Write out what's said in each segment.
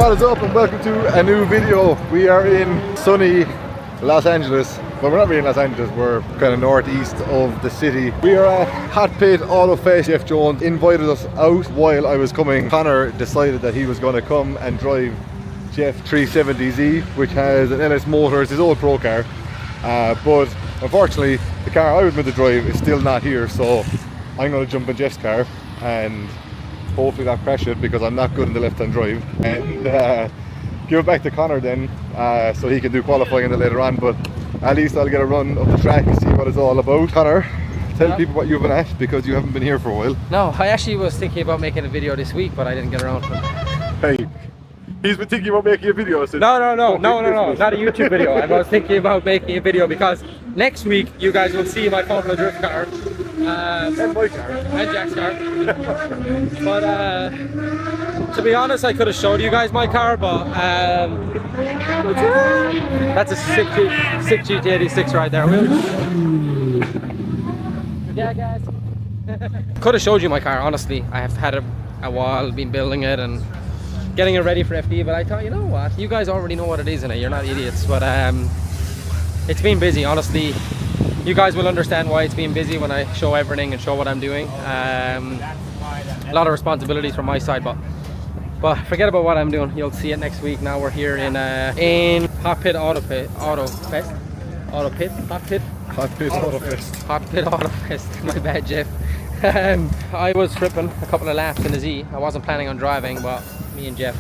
What is up and welcome to a new video. We are in sunny Los Angeles. Well, we're not really in Los Angeles, we're kind of northeast of the city. We are at Hot Pit Autofest. Jeff Jones invited us out while I was coming. Conor decided that he was going to come and drive Jeff 370Z, which has an LS motor. It's his old pro car, but unfortunately the car I was meant to drive is still not here, so I'm going to jump in Jeff's car and hopefully not crash it, because I'm not good in the left-hand drive, and give it back to Conor then, so he can do qualifying in it later on. But at least I'll get a run of the track and see what it's all about. Conor, tell people what you've been at, because you haven't been here for a while. No, I actually was thinking about making a video this week, but I didn't get around to it. Hey, he's been thinking about making a video since... No, not a YouTube video. I was thinking about making a video because next week you guys will see my Formula Drift car. And my car. And Jack's car. But to be honest, I could have showed you guys my car, but that's a sick GT86 right there. Yeah, guys. Could have showed you my car, honestly. I have had it a while, been building it and getting it ready for FD, but I thought, you know what, you guys already know what it is in it, you're not idiots. But it's been busy, honestly. You guys will understand why it's been busy when I show everything and show what I'm doing. A lot of responsibilities from my side, but forget about what I'm doing. You'll see it next week. Now we're here in Hot Pit Autofest. Hot Pit Autofest. My bad, Jeff. I was tripping a couple of laps in the Z. I wasn't planning on driving, but me and Jeff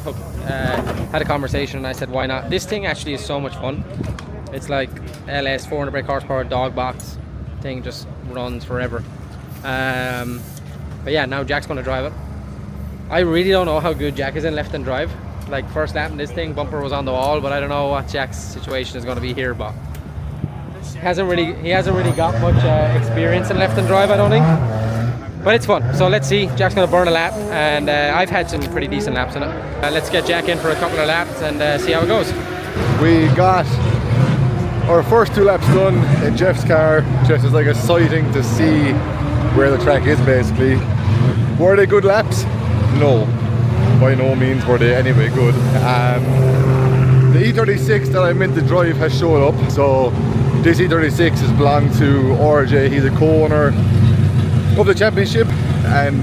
had a conversation, and I said, why not? This thing actually is so much fun. It's like LS 400 brake horsepower dog box thing, just runs forever. But yeah, now Jack's going to drive it. I really don't know how good Jack is in left and drive. Like, first lap in this thing, bumper was on the wall, but I don't know what Jack's situation is going to be here. But he hasn't really got much experience in left and drive, I don't think. But it's fun, so let's see. Jack's going to burn a lap, and I've had some pretty decent laps in it. Let's get Jack in for a couple of laps and see how it goes. We got our first 2 laps done in Jeff's car, just as like a sighting to see where the track is basically. Were they good laps? No, by no means were they anyway good. The E36 that I meant to drive has showed up, so this E36 is belonged to RJ. He's a co-owner of the championship, and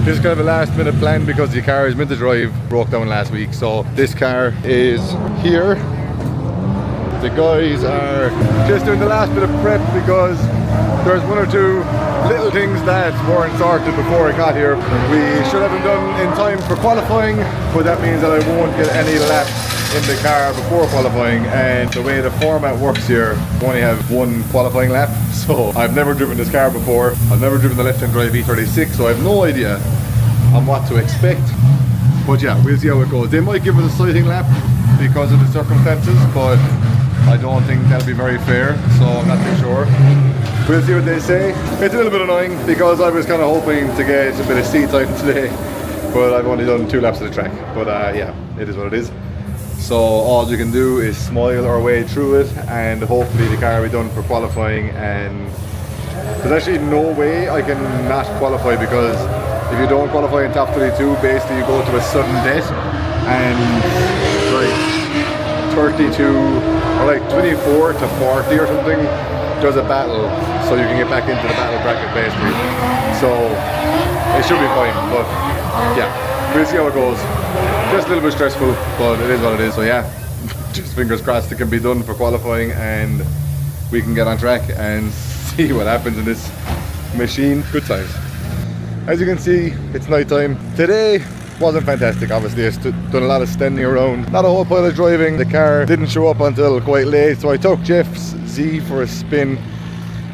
this is kind of a last minute plan because the car is meant to drive broke down last week, so this car is here. The guys are just doing the last bit of prep because there's 1 or 2 little things that weren't sorted before I got here. We should have them done in time for qualifying, but that means that I won't get any laps in the car before qualifying, and the way the format works here, we only have 1 qualifying lap, so I've never driven this car before. I've never driven the left-hand drive E36, so I have no idea on what to expect. But yeah, we'll see how it goes. They might give us a sighting lap because of the circumstances, but I don't think that'll be very fair, so I'm not too sure. We'll see what they say. It's a little bit annoying because I was kind of hoping to get a bit of seat time today, but I've only done 2 laps of the track. But yeah, it is what it is. So all you can do is smile our way through it, and hopefully the car will be done for qualifying. And there's actually no way I can not qualify, because if you don't qualify in top 32, basically you go to a sudden death, and like 32 or like 24 to 40 or something, there's a battle, so you can get back into the battle bracket basically. So it should be fine, but yeah, we'll see how it goes. Just a little bit stressful, but it is what it is. So yeah, just fingers crossed it can be done for qualifying and we can get on track and see what happens in this machine. Good times. As you can see, it's night time. Today wasn't fantastic, obviously. I've done a lot of standing around, not a whole pile of driving. The car didn't show up until quite late, so I took Jeff's Z for a spin,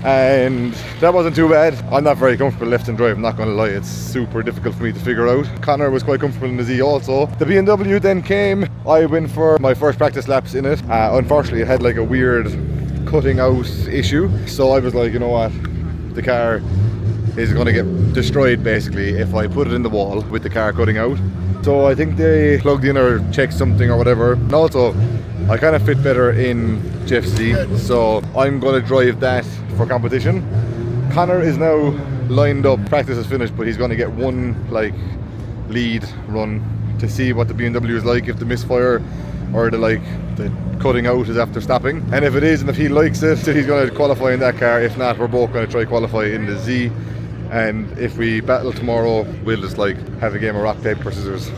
and that wasn't too bad. I'm not very comfortable left and drive, I'm not going to lie. It's super difficult for me to figure out. Conor was quite comfortable in the Z also. The BMW then came. I went for my first practice laps in it. Unfortunately, it had like a weird cutting out issue, so I was like, you know what, the car is going to get destroyed basically if I put it in the wall with the car cutting out. So I think they plugged in or checked something or whatever. And also, I kind of fit better in Jeff's Z, so I'm going to drive that for competition. Conor is now lined up, practice is finished, but he's going to get 1 like lead run to see what the BMW is like, if the misfire or the cutting out is after stopping. And if it is, and if he likes it, he's going to qualify in that car. If not, we're both going to try qualify in the Z. And if we battle tomorrow, we'll just have a game of rock, paper, scissors.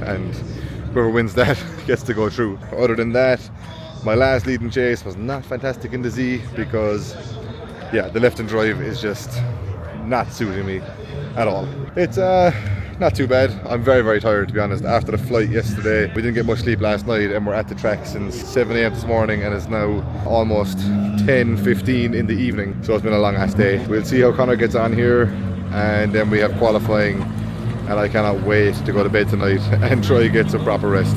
And whoever wins that gets to go through. Other than that, my last lead and chase was not fantastic in the Z because, yeah, the left and drive is just not suiting me at all. It's not too bad. I'm very, very tired, to be honest. After the flight yesterday, we didn't get much sleep last night and we're at the track since 7 a.m. this morning, and it's now almost 10:15 in the evening. So it's been a long ass day. We'll see how Conor gets on here, and then we have qualifying, and I cannot wait to go to bed tonight and try to get some proper rest.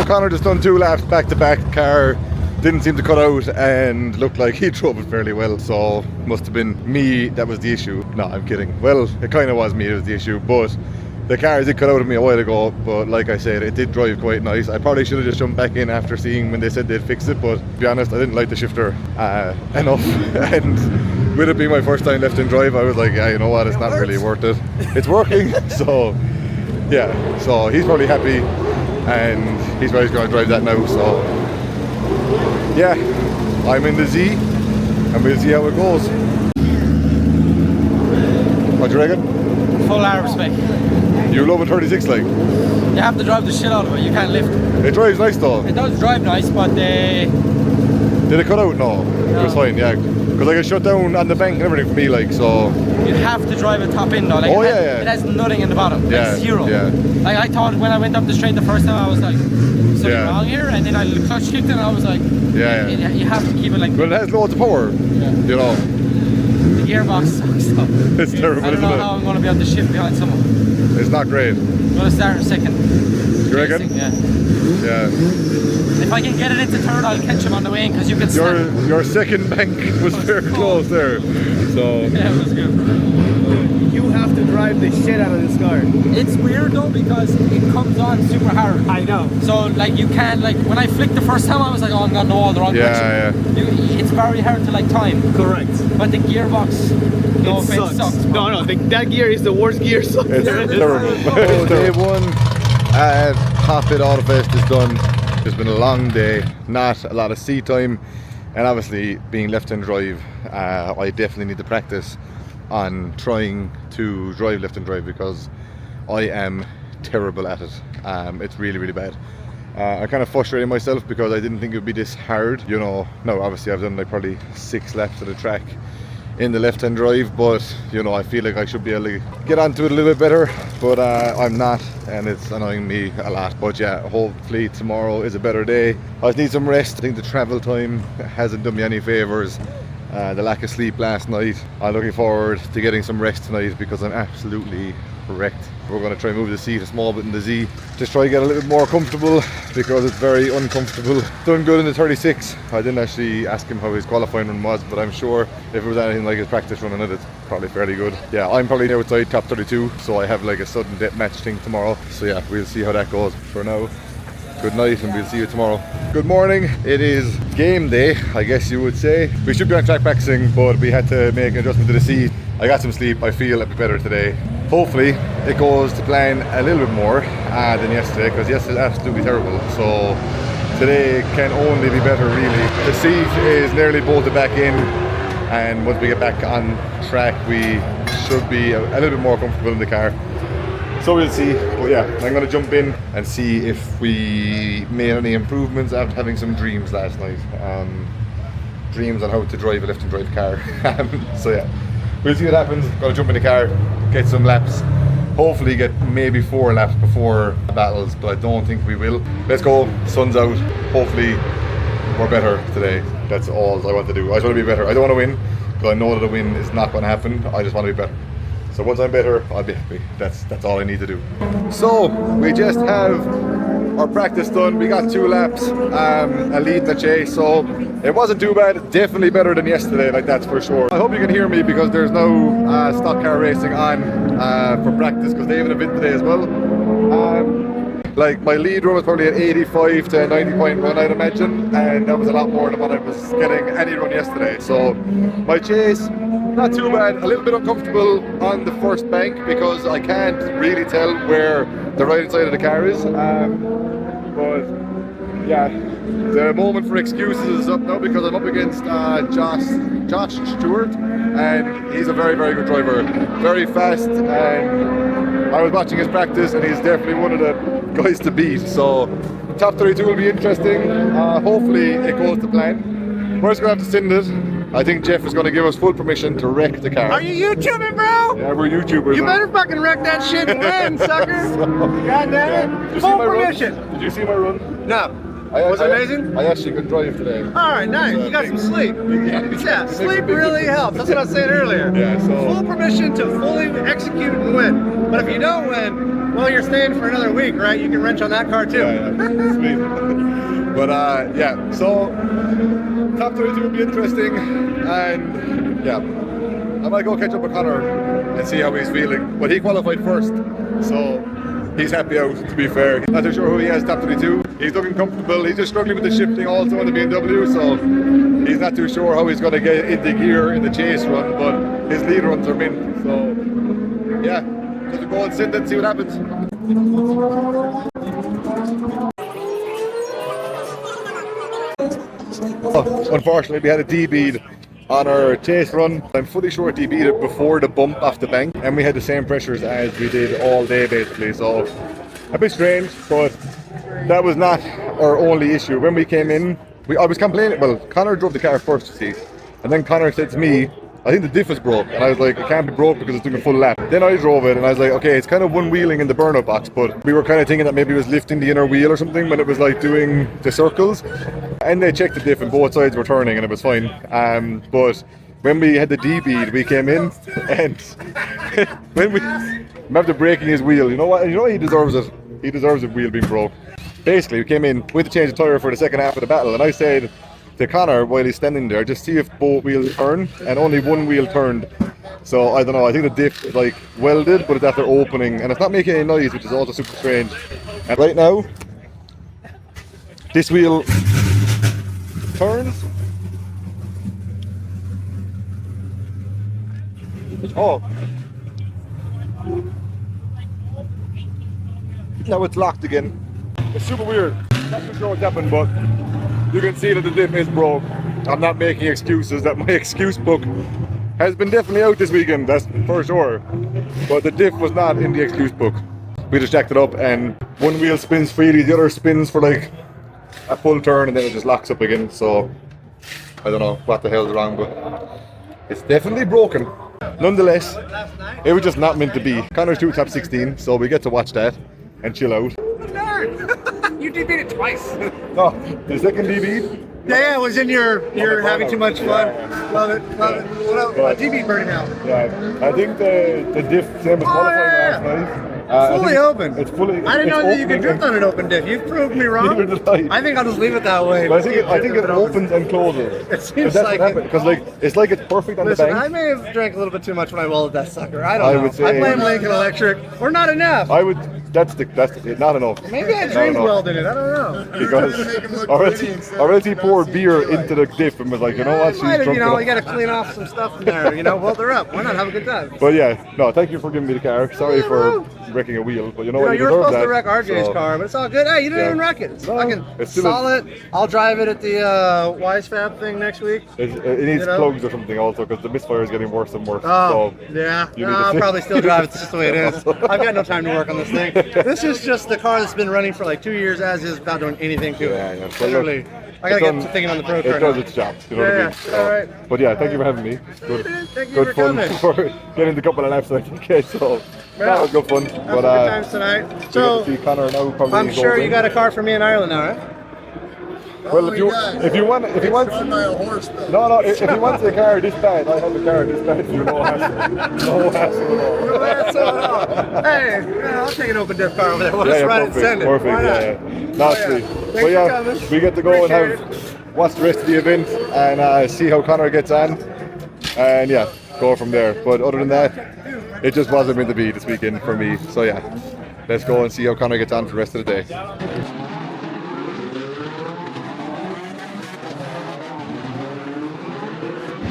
Conor just done 2 laps back to back. Car didn't seem to cut out and looked like he drove it fairly well, so must have been me that was the issue. No, I'm kidding. Well, it kind of was me that was the issue, but the car did cut out of me a while ago. But like I said, it did drive quite nice. I probably should have just jumped back in after seeing when they said they'd fix it, but to be honest, I didn't like the shifter enough. And with it being my first time left and drive, I was like, yeah, you know what, it's not really worth it. It's working. So yeah, so he's probably happy and he's probably going to drive that now. So yeah, I'm in the Z and we'll see how it goes. What do you reckon? Full hour spec. You love a 36 like? You have to drive the shit out of it, you can't lift. It drives nice though. It does drive nice, but Did it cut out? No. It was fine, yeah. Because I got shut down on the bank and everything for me, like, so. You have to drive it top in though. Like, it has nothing in the bottom, like zero. Yeah. Like I thought when I went up the straight the first time, I was like, something wrong here, and then I clutch kicked it and I was like, you have to keep it like. Well, it has loads of power, you know. The gearbox sucks though. It's terrible, I don't know how I'm going to be able to shift behind someone. It's not great. I'm going to start in second. You reckon? Yeah. If I can get it into third, I'll catch him on the way in, because you can your second bank was very close there. So yeah, it was good. You have to drive the shit out of this car. It's weird though, because it comes on super hard. I know. So like you can't, like when I flicked the first time, I was like, oh, I'm gonna know all the wrong direction. It's very hard to like time. Correct. But the gearbox, it sucks. No, that gear is the worst gear. It's terrible. So day 1 at Hot Pit Autofest is done. It's been a long day, not a lot of seat time, and obviously being left and drive, I definitely need to practice on trying to drive left and drive because I am terrible at it. It's really, really bad. I kind of frustrated myself because I didn't think it would be this hard. You know, no, obviously I've done like probably 6 laps of the track in the left-hand drive, but you know, I feel like I should be able to get onto it a little bit better, but I'm not, and it's annoying me a lot. But yeah, hopefully tomorrow is a better day. I just need some rest. I think the travel time hasn't done me any favors. The lack of sleep last night. I'm looking forward to getting some rest tonight because I'm absolutely wrecked. We're going to try and move the seat a small bit in the Z, just try to get a little bit more comfortable because it's very uncomfortable. Done good in the 36. I didn't actually ask him how his qualifying run was, but I'm sure if it was anything like his practice run in it, it's probably fairly good. Yeah, I'm probably outside top 32, so I have like a sudden death match thing tomorrow. So yeah, we'll see how that goes. For now, good night and we'll see you tomorrow. Good morning. It is game day, I guess you would say. We should be on track practicing, but we had to make an adjustment to the seat. I got some sleep. I feel a bit better today. Hopefully it goes to plan a little bit more than yesterday, because yesterday was absolutely terrible. So today can only be better really. The seat is nearly bolted back in and once we get back on track we should be a little bit more comfortable in the car. So we'll see, but yeah, I'm going to jump in and see if we made any improvements after having some dreams last night. Dreams on how to drive a left and drive car. So yeah, we'll see what happens. Going to jump in the car, get some laps, hopefully get maybe 4 laps before battles, but I don't think we will. Let's go, sun's out, hopefully we're better today. That's all I want to do. I just want to be better. I don't want to win, because I know that a win is not going to happen. I just want to be better. So once I'm better, I'll be happy. That's all I need to do. So we just have our practice done. We got 2 laps, a lead in the chase, so it wasn't too bad. Definitely better than yesterday, like that's for sure. I hope you can hear me because there's no stock car racing on for practice, because they have an event today as well. Like my lead run was probably an 85 to 90 point run, I'd imagine, and that was a lot more than what I was getting any run yesterday. So my chase, not too bad. A little bit uncomfortable on the first bank because I can't really tell where the right side of the car is. But yeah, the moment for excuses is up now because I'm up against Josh Stewart, and he's a very, very good driver, very fast, and I was watching his practice and he's definitely one of the guys to beat. So top 32 will be interesting. Hopefully it goes to plan. We're just going to have to send it. I think Jeff is going to give us full permission to wreck the car. Are you YouTubing, bro? Yeah, we're YouTubers. You better fucking wreck that shit and win, sucker. God damn it. Full permission. Did you see my run? No. Was it amazing? I actually could drive today. Alright, nice. You got some sleep. Yeah, sleep really helps. That's what I was saying earlier. Yeah, so full permission to fully execute and win. But if you don't win, well, you're staying for another week, right? You can wrench on that car too. Yeah, sweet. But yeah, so top 32 will be interesting, and yeah, I might go catch up with Conor and see how he's feeling. But he qualified first, so he's happy out, to be fair. Not too sure who he has top 32. He's looking comfortable. He's just struggling with the shifting also on the BMW, so he's not too sure how he's going to get into gear in the chase run, but his lead runs are mint. So yeah, just go and sit and see what happens. Oh, unfortunately, we had a D-bead on our chase run. I'm fully sure it D-bead it before the bump off the bank, and we had the same pressures as we did all day basically, so a bit strange, but that was not our only issue. When we came in, I was complaining. Well, Conor drove the car first, you see, and then Conor said to me, I think the diff is broke, and I was like, it can't be broke because it's doing a full lap. Then I drove it and I was like, okay, it's kind of one wheeling in the burnout box, but we were kind of thinking that maybe it was lifting the inner wheel or something when it was like doing the circles. And they checked the diff and both sides were turning and it was fine. But when we had the D-bead, we came in and when we after breaking his wheel, you know what he deserves it. He deserves the wheel being broke. Basically, we came in with to change the tyre for the second half of the battle, and I said to Conor while he's standing there, just see if both wheels turn, and only one wheel turned. So I don't know, I think the diff is like welded, but it's after opening and it's not making any noise, which is also super strange. And right now this wheel turns. Oh, now it's locked again. It's super weird. Not too sure what's happened, but you can see that the diff is broke. I'm not making excuses. That my excuse book has been definitely out this weekend, that's for sure. But the diff was not in the excuse book. We just jacked it up and one wheel spins freely, the other spins for like a full turn and then it just locks up again. So I don't know what the hell's wrong, but it's definitely broken. Nonetheless, it was just not meant to be. Conor's 2 top 16, so we get to watch that and chill out. You DB'd it twice. Oh, the second DB? Yeah, it was in your having too much fun. Yeah. Love it. What DB burning out? Yeah, I think the diff same as qualifying last night. Fully open. It's fully. I didn't know that you could drift on an open diff. You've proved me wrong. Neither did I. I think I'll just leave it that way. But I think it opens and closes. It seems that's like what happened, because like it's like it's perfect on Listen, the bank. I may have drank a little bit too much when I welded that sucker. I don't know. would say, I blame Lincoln Electric. Or not enough. I would That's not enough. Maybe I Not dreamed enough. weld in it. I don't know. Because or else he poured beer into the diff and was like, you know what, she's Might have, drunk you know, enough. you got to clean off some stuff in there. You know, weld her up. Why not have a good time? But yeah, no, thank you for giving me the car. Sorry Yeah, for bro. wrecking a wheel, but you know You know, what, you were deserve supposed that. to wreck RJ's So, car, but it's all good. Hey, you didn't Yeah. even wreck it. It's No, fucking it's still solid. I'll drive it at the Wisefab thing next week. It needs You know? plugs or something also because the misfire is getting worse and worse. Oh, so yeah. you No, need to I'll see- probably still drive it. It's just the way it is. I've got no time to work on this thing. This is just the car that's been running for like 2 years as is, without doing anything to it. Yeah, yeah. Well, look, Literally. I gotta it's get to thinking on the pro It car does now. its job, you know what I Yeah, mean? yeah. All right. But yeah, thank you for having me. Good, Thank you good for fun coming. for getting the couple of laps I think. Okay, so Yeah. that was good fun. Have But some good times tonight. we get So, to see Conor now probably. I'm sure you got a car for me in Ireland now, right? Well, if you want, if you want, Drawn by a horse, though. no, if you want the car this bad, I have the car this bad. You no hassle, no hassle at all. No hassle at all. Hey, yeah, I'll take an open diff car over there. We'll just run it and send it. Perfect, Why not? yeah. Not Oh, yeah. sweet. Thanks But for yeah, coming. we get to go and Appreciate have watch the rest of the event and see how Conor gets on, and yeah, go from there. But other than that, it just wasn't meant to be this weekend for me. So yeah, let's go and see how Conor gets on for the rest of the day.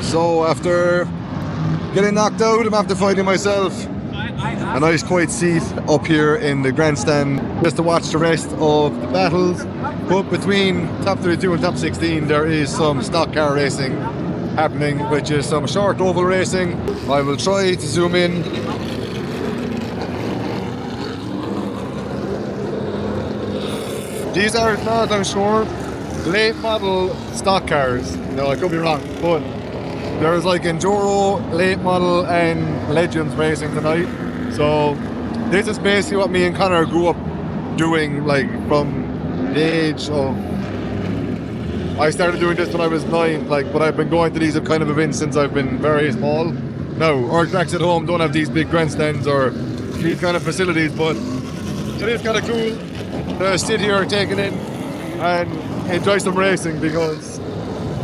So after getting knocked out, I'm after finding myself a nice quiet seat up here in the grandstand just to watch the rest of the battles. But between top 32 and top 16 there is some stock car racing happening, which is some short oval racing. I will try to zoom in. These are not, I'm sure, late model stock cars. No, I could be wrong, but there's like Enduro, late model and Legends racing tonight. So this is basically what me and Conor grew up doing, like from the age of, I started doing this when I was 9, like, but I've been going to these kind of events since I've been very small. Now, our tracks at home don't have these big grandstands or these kind of facilities, but it is kind of cool to sit here, take it in and enjoy some racing because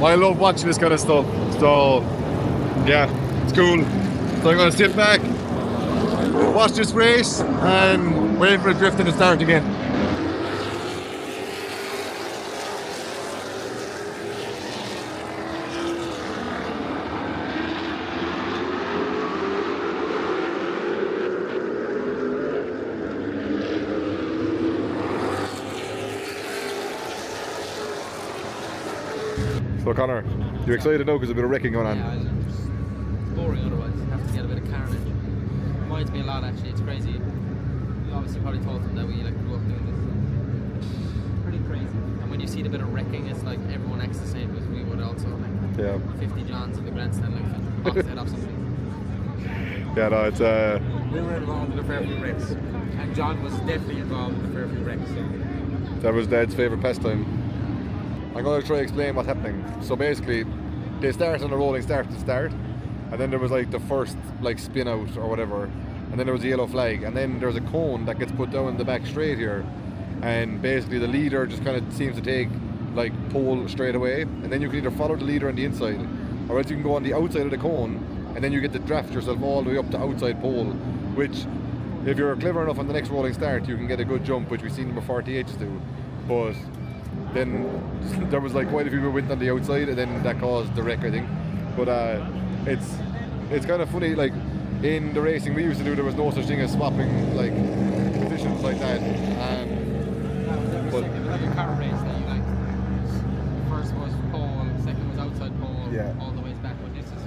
I love watching this kind of stuff. So yeah, it's cool. So I'm gonna sit back, watch this race and wait for the drifting to start again. So Conor, you excited now because a bit of wrecking going on? Yeah, it's boring otherwise. You have to get a bit of carnage. Reminds me a lot actually, it's crazy. You obviously probably told them that we like grew up doing this. Pretty crazy. And when you see the bit of wrecking, it's like everyone acts the same as we would also. Like Yeah. 50 Johns in the grandstand, like box head off something. Yeah, no, it's We were involved in a fair few wrecks. And John was definitely involved in a fair few wrecks. that was Dad's favourite pastime. I'm going to try to explain what's happening. So basically, they start on a rolling start to start, and then there was like the first like spin out or whatever, and then there was a yellow flag, and then there's a cone that gets put down in the back straight here, and basically the leader just kind of seems to take like pole straight away, and then you can either follow the leader on the inside, or else you can go on the outside of the cone, and then you get to draft yourself all the way up to outside pole, which if you're clever enough on the next rolling start, you can get a good jump, which we've seen number 48s do. But then there was like quite a few who went on the outside, and then that caused the wreck, I think. But it's kind of funny, like in the racing we used to do, there was no such thing as swapping like positions like that. But It was like a car race that you like. First was pole, second was outside pole, Yeah. all the ways back. But this is,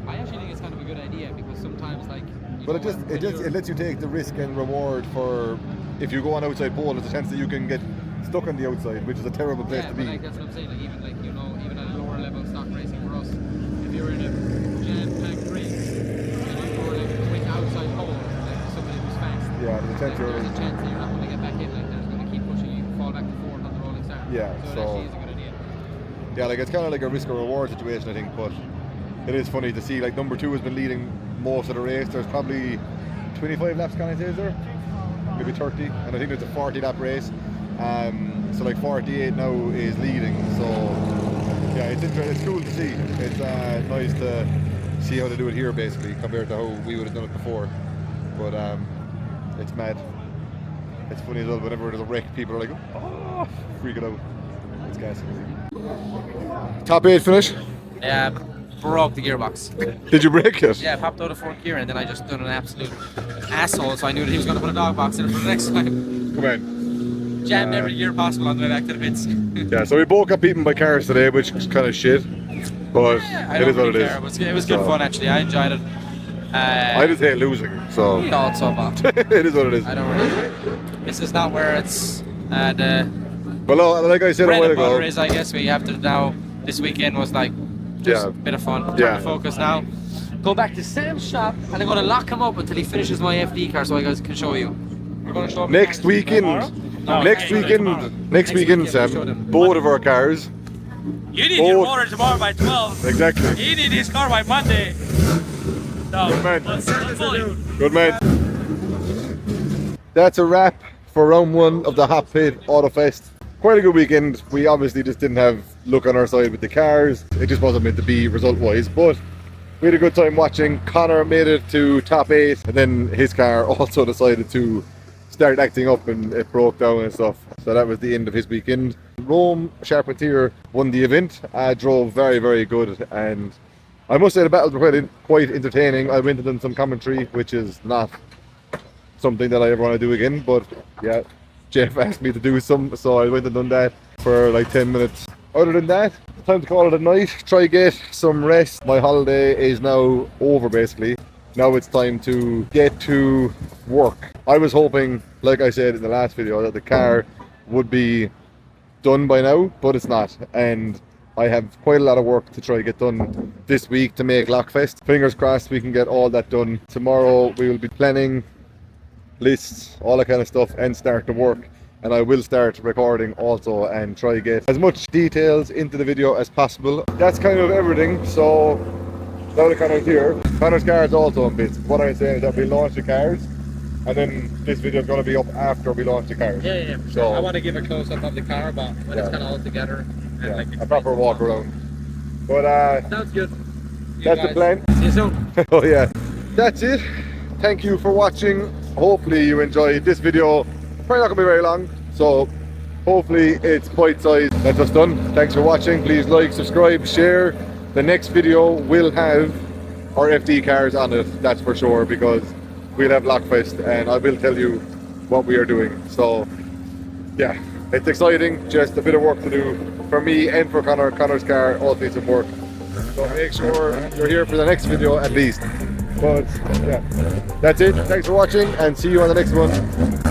I actually think it's kind of a good idea because sometimes like. But it lets you take the risk and reward for if you go on outside pole, there's a chance that you can get stuck on the outside, which is a terrible place Yeah, to but be. like that's what I'm saying. Like even like even at a lower level of stock racing for us, if you're in a jam-packed race and you go like quick outside pole, like somebody who's fast. Yeah, there's a chance There's a chance that you're not going to get back in. Like there's going to keep pushing you, fall back and forth on the rolling start. Yeah, So, so- it actually is a good idea. Yeah, like it's kind of like a risk or reward situation, I think. But it is funny to see. Like number 2 has been leading most of the race. There's probably 25 laps, can I say, is there? Maybe 30, and I think it's a 40 lap race. So like 48 now is leading. So yeah, it's interesting. It's cool to see. It's nice to see how they do it here, basically, compared to how we would have done it before. But it's mad. It's funny as well, whenever there's a wreck, people are like, oh, freaking out. It's gas. Top 8 finish? Yeah, broke the gearbox. Did you break it? Yeah, popped out of 4th gear and then I just done an absolute asshole, so I knew that he was going to put a dog box in it for the next time. Come on. Jammed every gear possible on the way back to the pits. Yeah, so we both got beaten by cars today, which is kind of shit. But I it don't is what really it care. is. It was good fun actually. I enjoyed it. I just hate losing, so We all so bad. it is what it is. I don't really. This is not where it's the But like I said a bread while and butter ago, is. I guess we have to now. This weekend was like just Yeah. a bit of fun. Time Yeah. to focus now. Go back to Sam's shop and I'm going to lock him up until he finishes my FD car, so I guys can show you. We're going to show him next weekend, No, next tomorrow. weekend, Next Sam, weekend, we'll show them. both of our cars. You need your Both. motor tomorrow by 12. Exactly. He need his car by Monday. No, Good man. let's fully. Good man. That's a wrap for round 1 of the Hot Pit Autofest. Quite a good weekend. We obviously just didn't have luck on our side with the cars. It just wasn't meant to be result-wise, but we had a good time watching. Conor made it to top 8, and then his car also decided to start acting up and it broke down and stuff. So that was the end of his weekend. Rome Charpentier won the event. Drove very, very good, and I must say the battles were quite entertaining. I went and done some commentary, which is not something that I ever want to do again, but yeah, Jeff asked me to do some, so I went and done that for like 10 minutes. Other than that, it's time to call it a night, try get some rest. My holiday is now over basically. Now it's time to get to work. I was hoping, like I said in the last video, that the car would be done by now, but it's not. And I have quite a lot of work to try to get done this week to make Lockfest. Fingers crossed we can get all that done. Tomorrow we will be planning lists, all that kind of stuff, and start the work. And I will start recording also and try to get as much details into the video as possible. That's kind of everything. So now that Conor's here, Conor's car is also on bits. What I'm saying is that we launch the cars, and then this video is going to be up after we launch the cars. Yeah. So I want to give a close up of the car, but when it's Yeah. kind of all together. And yeah, like a proper walk around. But sounds good. that's the plan. See you soon. Oh yeah, that's it. Thank you for watching. Hopefully you enjoyed this video. Probably not gonna be very long, so hopefully it's bite-sized. That's us done. Thanks for watching. Please like, subscribe, share. The next video will have our FD cars on it, that's for sure, because we'll have Lockfest and I will tell you what we are doing. So yeah, it's exciting. Just a bit of work to do for me and for Conor. Conor's car also needs some work, so make sure you're here for the next video at least. But yeah, that's it. Thanks for watching and see you on the next one.